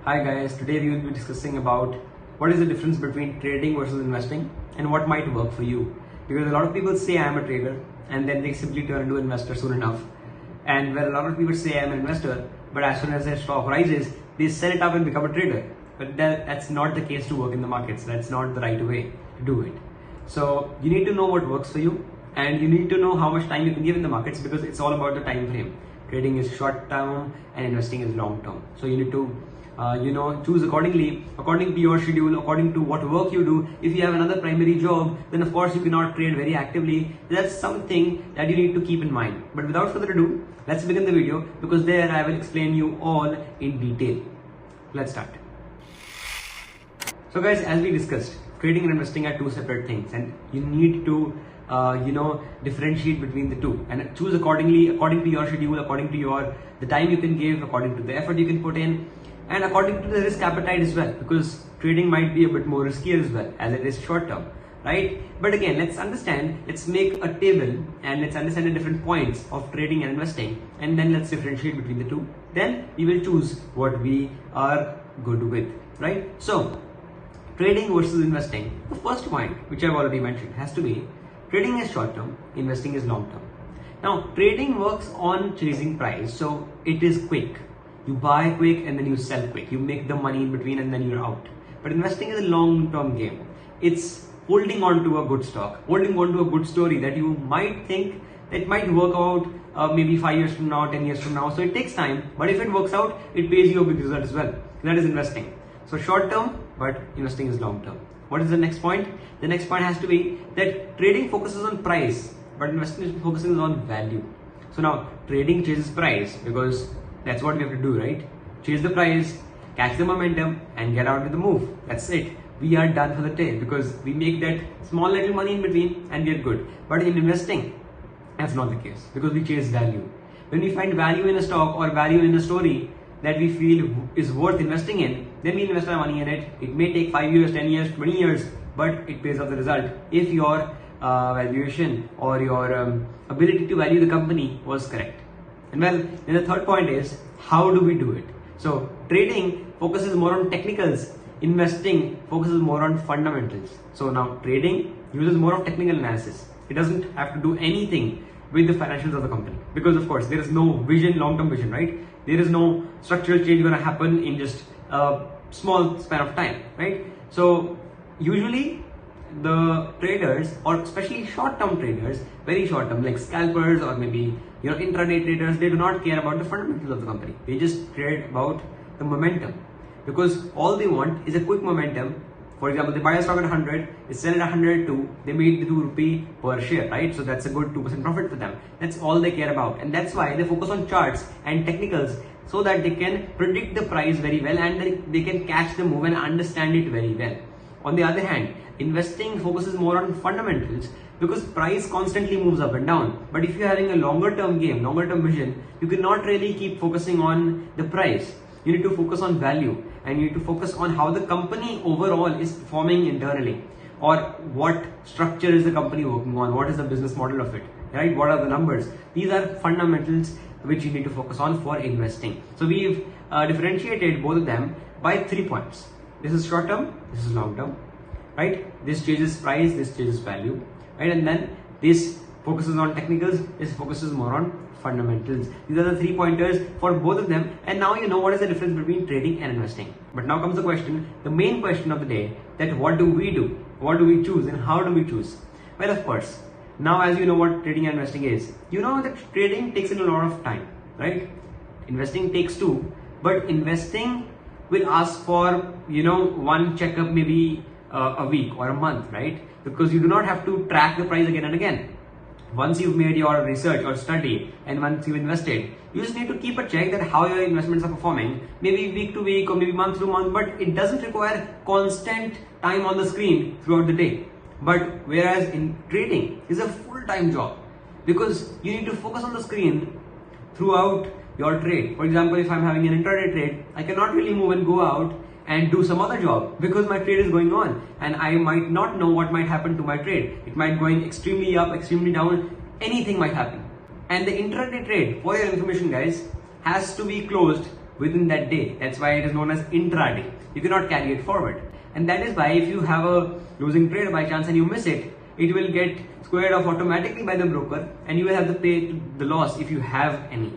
Hi guys, today we will be discussing about what is the difference between trading versus investing and what might work for you. Because a lot of people say I am a trader and then they simply turn into an investor soon enough. And where a lot of people say I am an investor, but as soon as their stock rises, they sell it up and become a trader. But that's not the case to work in the markets. That's not the right way to do it. So you need to know what works for you and you need to know how much time you can give in the markets because it's all about the time frame. Trading is short term and investing is long term. So you need to choose accordingly, according to your schedule, according to what work you do. If you have another primary job, then of course you cannot trade very actively. That's something that you need to keep in mind. But without further ado, let's begin the video because there I will explain you all in detail. Let's start. So guys, as we discussed, trading and investing are two separate things and you need to differentiate between the two and choose accordingly, according to your schedule, according to the time you can give, according to the effort you can put in, and according to the risk appetite as well, because trading might be a bit more riskier as well as it is short term, right? But again, let's make a table and let's understand the different points of trading and investing, and then let's differentiate between the two. Then we will choose what we are good with, right? So trading versus investing, the first point which I've already mentioned has to be trading is short term, investing is long term. Now trading works on chasing price, so it is quick. You buy quick and then you sell quick. You make the money in between and then you're out. But investing is a long-term game. It's holding on to a good stock, holding on to a good story that you might think that might work out maybe 5 years from now, 10 years from now. So it takes time, but if it works out, it pays you a big result as well. That is investing. So short term, but investing is long term. What is the next point? The next point has to be that trading focuses on price, but investing focuses on value. So now trading chases price because that's what we have to do, right? Chase the price, catch the momentum, and get out with the move. That's it. We are done for the day because we make that small little money in between and we are good. But in investing, that's not the case because we chase value. When we find value in a stock or value in a story that we feel is worth investing in, then we invest our money in it. It may take 5 years, 10 years, 20 years, but it pays off the result if your valuation or your ability to value the company was correct. And well, then the third point is, how do we do it? So trading focuses more on technicals, investing focuses more on fundamentals. So now trading uses more of technical analysis. It doesn't have to do anything with the financials of the company because of course there is no vision, long-term vision, right? There is no structural change going to happen in just a small span of time, right? So usually the traders, or especially short-term traders, very short-term like scalpers or maybe intraday traders, they do not care about the fundamentals of the company. They just trade about the momentum because all they want is a quick momentum. For example, they buy a stock at 100, they sell it at 102, they made the 2 rupee per share, right? So that's a good 2% profit for them. That's all they care about, and that's why they focus on charts and technicals so that they can predict the price very well and they can catch the move and understand it very well. On the other hand, investing focuses more on fundamentals because price constantly moves up and down. But if you're having a longer term game, longer term vision, you cannot really keep focusing on the price. You need to focus on value and you need to focus on how the company overall is performing internally, or what structure is the company working on, what is the business model of it, right? What are the numbers? These are fundamentals which you need to focus on for investing. So we've differentiated both of them by 3 points. This is short term, this is long term, right? This chases price, this chases value, right? And then this focuses on technicals, this focuses more on fundamentals. These are the 3 pointers for both of them, and now you know what is the difference between trading and investing. But now comes the question, the main question of the day, that what do we do? What do we choose and how do we choose? Well, of course, now as you know what trading and investing is, you know that trading takes a lot of time, right? Investing takes 2, but investing will ask for one checkup maybe a week or a month, right? Because you do not have to track the price again and again. Once you've made your research or study and once you've invested, you just need to keep a check that how your investments are performing, maybe week to week or maybe month to month, but it doesn't require constant time on the screen throughout the day. But whereas in trading is a full-time job because you need to focus on the screen throughout your trade. For example, if I'm having an intraday trade, I cannot really move and go out and do some other job because my trade is going on and I might not know what might happen to my trade. It might going extremely up, extremely down, anything might happen. And the intraday trade, for your information guys, has to be closed within that day. That's why it is known as intraday. You cannot carry it forward. And that is why if you have a losing trade by chance and you miss it, it will get squared off automatically by the broker and you will have to pay the loss if you have any.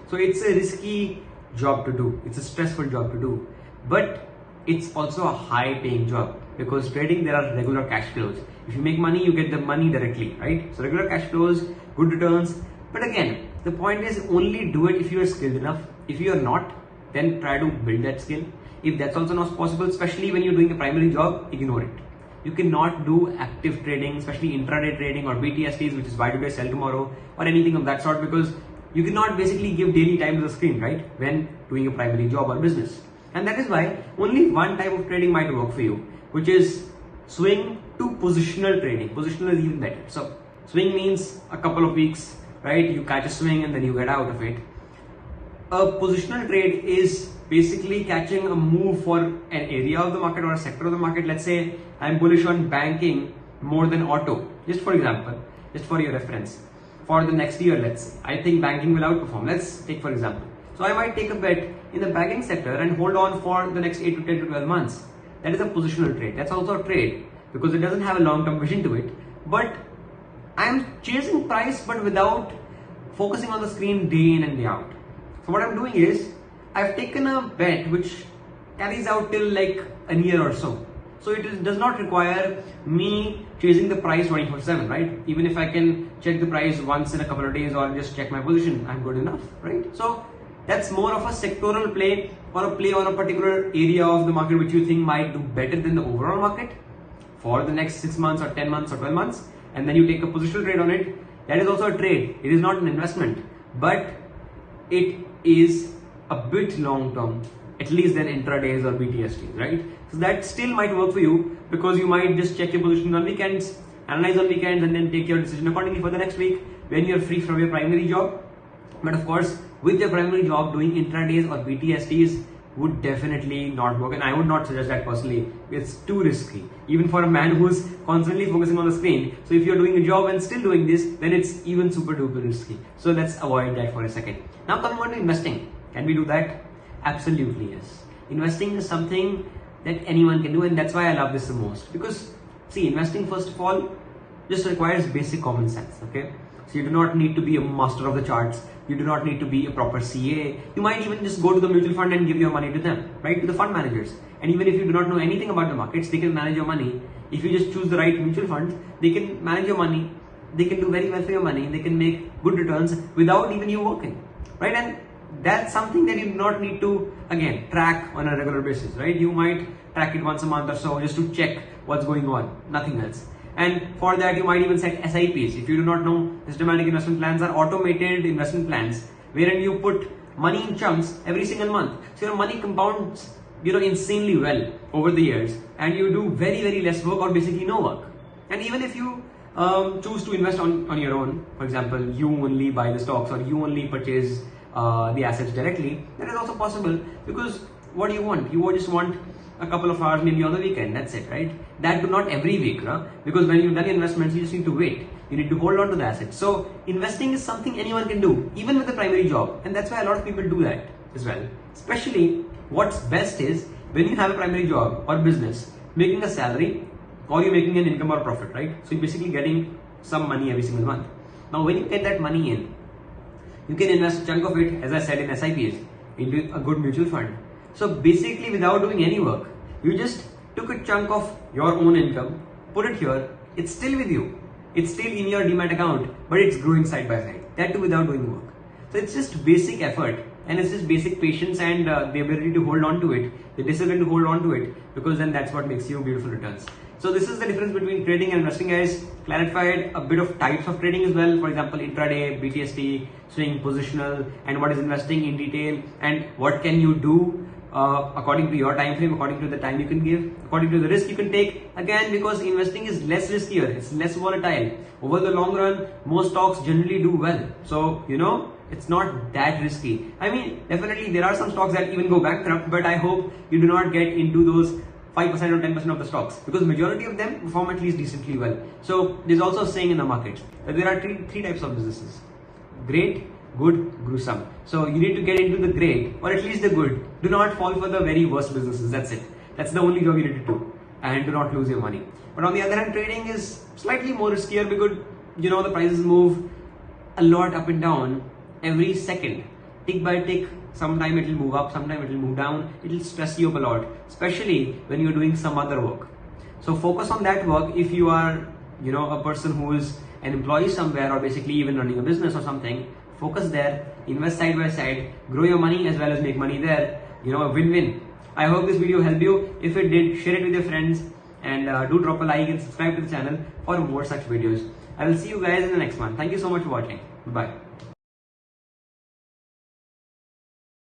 So it's a risky job to do. It's a stressful job to do. But it's also a high paying job because trading, there are regular cash flows. If you make money, you get the money directly, right? So regular cash flows, good returns. But again, the point is only do it if you are skilled enough. If you are not, then try to build that skill. If that's also not possible, especially when you're doing a primary job, ignore it. You cannot do active trading, especially intraday trading or BTSTs, which is buy today, sell tomorrow, or anything of that sort, because you cannot basically give daily time to the screen, right? When doing a primary job or business. And that is why only one type of trading might work for you, which is swing to positional trading. Positional is even better. So swing means a couple of weeks, right? You catch a swing and then you get out of it. A positional trade is basically catching a move for an area of the market or a sector of the market. Let's say I'm bullish on banking more than auto, just for example, just for your reference. For the next year, let's say, I think banking will outperform. Let's take for example. So I might take a bet in the banking sector and hold on for the next 8 to 10 to 12 months. That is a positional trade. That's also a trade because it doesn't have a long-term vision to it. But I'm chasing price but without focusing on the screen day in and day out. So what I'm doing is I've taken a bet which carries out till like a year or so. So it does not require me chasing the price 24/7, right? Even if I can check the price once in a couple of days or just check my position, I'm good enough, right? So that's more of a sectoral play or a play on a particular area of the market which you think might do better than the overall market for the next 6 months or 10 months or 12 months. And then you take a positional trade on it. That is also a trade. It is not an investment, but it is a bit long term, at least than intradays or BTSTs, right? So that still might work for you because you might just check your positions on weekends, analyze on weekends, and then take your decision accordingly for the next week when you're free from your primary job. But of course, with your primary job, doing intradays or BTSTs would definitely not work, and I would not suggest that personally. It's too risky, even for a man who's constantly focusing on the screen. So if you're doing a job and still doing this, then it's even super duper risky. So let's avoid that for a second. Now coming on to investing. Can we do that? Absolutely yes. Investing is something that anyone can do, and that's why I love this the most. Because see, investing first of all just requires basic common sense, okay? So you do not need to be a master of the charts. You do not need to be a proper CA. You might even just go to the mutual fund and give your money to them, right? To the fund managers. And even if you do not know anything about the markets, they can manage your money. If you just choose the right mutual funds, they can manage your money. They can do very well for your money. They can make good returns without even you working, right? And that's something that you do not need to, again, track on a regular basis, right? You might track it once a month or so just to check what's going on, nothing else. And for that, you might even set SIPs. If you do not know, systematic investment plans are automated investment plans wherein you put money in chunks every single month. So your money compounds, insanely well over the years, and you do very, very less work or basically no work. And even if you choose to invest on your own, for example, you only buy the stocks or you only purchase the assets directly, that is also possible because what do you want? You just want a couple of hours maybe on the weekend, that's it, right? That do not every week, because when you've done investments, you just need to wait. You need to hold on to the assets. So investing is something anyone can do, even with a primary job. And that's why a lot of people do that as well. Especially what's best is when you have a primary job or business, making a salary or you're making an income or profit, right? So you're basically getting some money every single month. Now when you get that money in, you can invest a chunk of it, as I said, in SIPs, into a good mutual fund. So basically without doing any work, you just took a chunk of your own income, put it here, it's still with you. It's still in your Demat account, but it's growing side by side. That too without doing work. So it's just basic effort and it's just basic patience and the ability to hold on to it, the discipline to hold on to it, because then that's what makes you beautiful returns. So this is the difference between trading and investing, guys. Clarified a bit of types of trading as well. For example, intraday, BTST, swing, positional, and what is investing in detail, and what can you do according to your time frame, according to the time you can give, according to the risk you can take. Again, because investing is less riskier, it's less volatile. Over the long run, most stocks generally do well. So, it's not that risky. I mean, definitely there are some stocks that even go bankrupt, but I hope you do not get into those 5% or 10% of the stocks, because majority of them perform at least decently well. So there's also a saying in the market that there are three types of businesses: great, good, gruesome. So you need to get into the great, or at least the good. Do not fall for the very worst businesses. That's it. That's the only job you need to do, and do not lose your money. But on the other hand, trading is slightly more riskier because the prices move a lot up and down every second, tick by tick. Sometime it will move up, sometime it will move down. It will stress you up a lot, especially when you're doing some other work. So focus on that work. If you are a person who is an employee somewhere, or basically even running a business or something, focus there, invest side by side, grow your money as well as make money there. A win-win. I hope this video helped you. If it did, share it with your friends, and do drop a like and subscribe to the channel for more such videos. I will see you guys in the next one. Thank you so much for watching. Bye.